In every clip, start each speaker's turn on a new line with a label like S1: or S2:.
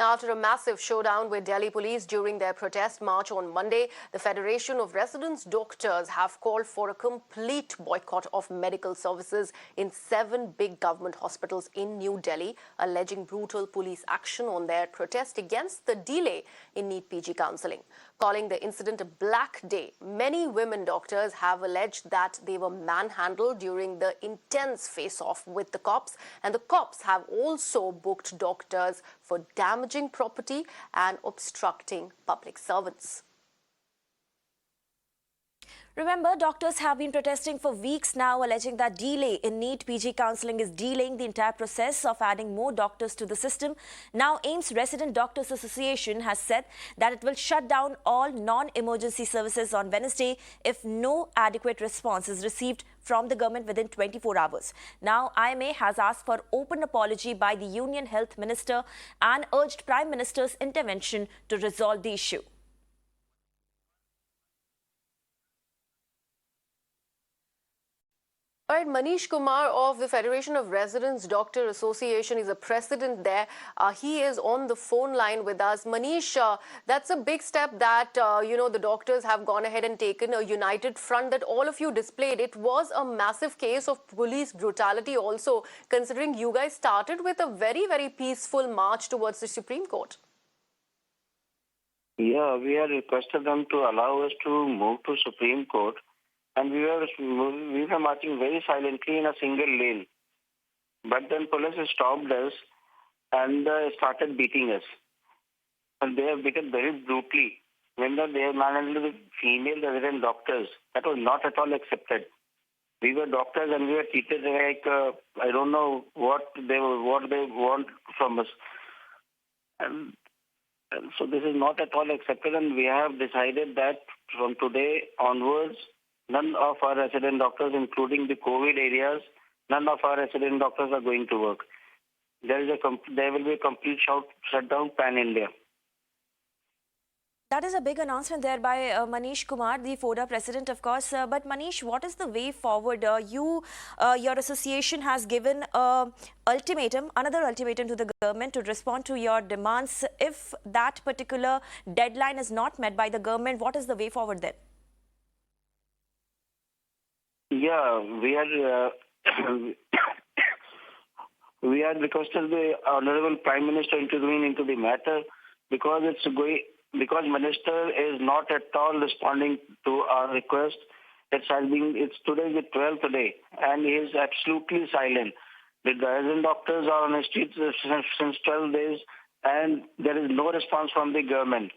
S1: Now, after a massive showdown with Delhi police during their protest march on Monday, the Federation of Residents Doctors have called for a complete boycott of medical services in 7 big government hospitals in New Delhi, alleging brutal police action on their protest against the delay in NEET PG counselling. Calling the incident a black day, many women doctors have alleged that they were manhandled during the intense face-off with the cops, and the cops have also booked doctors for damaging property and obstructing public servants.
S2: Remember, doctors have been protesting for weeks now, alleging that delay in NEET PG counselling is delaying the entire process of adding more doctors to the system. Now, AIIMS Resident Doctors Association has said that it will shut down all non-emergency services on Wednesday if no adequate response is received from the government within 24 hours. Now, IMA has asked for open apology by the Union Health Minister and urged Prime Minister's intervention to resolve the issue.
S1: All right, Manish Kumar of the Federation of Residents Doctor Association is a president there. He is on the phone line with us. Manish, that's a big step that, the doctors have gone ahead and taken, a united front that all of you displayed. It was a massive case of police brutality also, considering you guys started with a very, very peaceful march towards the Supreme Court.
S3: Yeah, we had requested them to allow us to move to Supreme Court. And we were marching very silently in a single lane. But then police stopped us and started beating us. And they have beaten very brutally. When they have manhandled the female resident doctors, that was not at all accepted. We were doctors and we were treated like, I don't know what they want from us. And so this is not at all accepted, and we have decided that from today onwards, none of our resident doctors, including the COVID areas, none of our resident doctors are going to work. There will be a complete shutdown pan-India.
S2: That is a big announcement there by Manish Kumar, the FODA president, of course. But Manish, what is the way forward? Your association has given another ultimatum to the government to respond to your demands. If that particular deadline is not met by the government, what is the way forward then?
S3: Yeah, we had requested the Honorable Prime Minister intervene into the matter because Minister is not at all responding to our request. It's today the 12th day, and he is absolutely silent. The resident doctors are on the streets since 12 days, and there is no response from the government.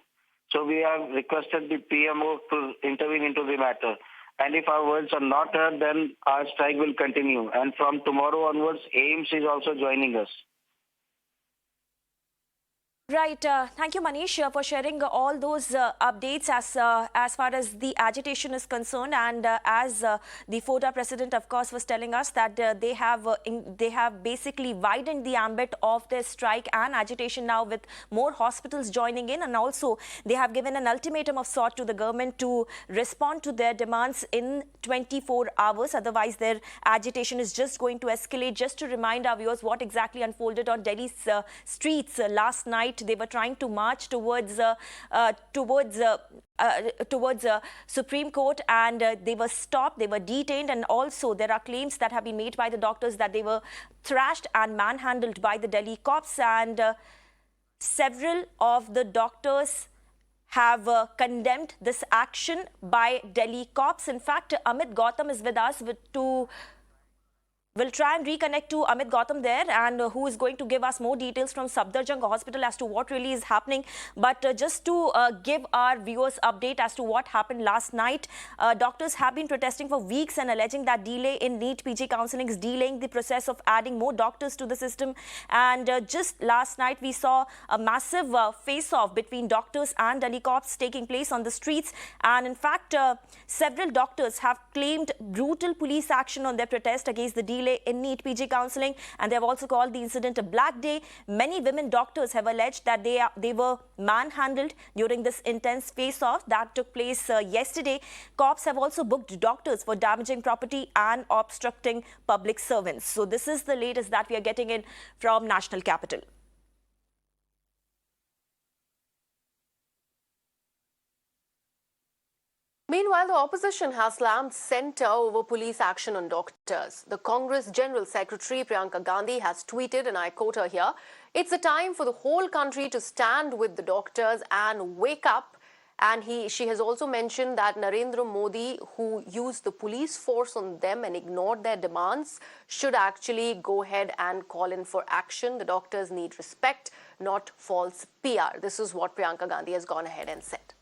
S3: So we have requested the PMO to intervene into the matter. And if our words are not heard, then our strike will continue. And from tomorrow onwards, AIIMS is also joining us.
S2: Right. Thank you, Manish, for sharing all those updates as far as the agitation is concerned. And as the FODA president, of course, was telling us that they have basically widened the ambit of their strike and agitation now, with more hospitals joining in. And also, they have given an ultimatum of sort to the government to respond to their demands in 24 hours. Otherwise, their agitation is just going to escalate. Just to remind our viewers what exactly unfolded on Delhi's streets last night. They were trying to march towards Supreme Court, and they were stopped, they were detained, and also there are claims that have been made by the doctors that they were thrashed and manhandled by the Delhi cops, and several of the doctors have condemned this action by Delhi cops. In fact, Amit Gautam is with us We'll try and reconnect to Amit Gautam there, and who is going to give us more details from Safdarjung Hospital as to what really is happening. But just to give our viewers update as to what happened last night, doctors have been protesting for weeks and alleging that delay in NEET PG counselling is delaying the process of adding more doctors to the system. And just last night, we saw a massive face-off between doctors and Delhi cops taking place on the streets. And in fact, several doctors have claimed brutal police action on their protest against the delay in NEET PG counselling, and they have also called the incident a black day. Many women doctors have alleged that they were manhandled during this intense face-off that took place yesterday. Cops have also booked doctors for damaging property and obstructing public servants. So this is the latest that we are getting in from National Capital.
S1: Meanwhile, the opposition has slammed centre over police action on doctors. The Congress General Secretary Priyanka Gandhi has tweeted, and I quote her here, "It's a time for the whole country to stand with the doctors and wake up." And she has also mentioned that Narendra Modi, who used the police force on them and ignored their demands, should actually go ahead and call in for action. The doctors need respect, not false PR. This is what Priyanka Gandhi has gone ahead and said.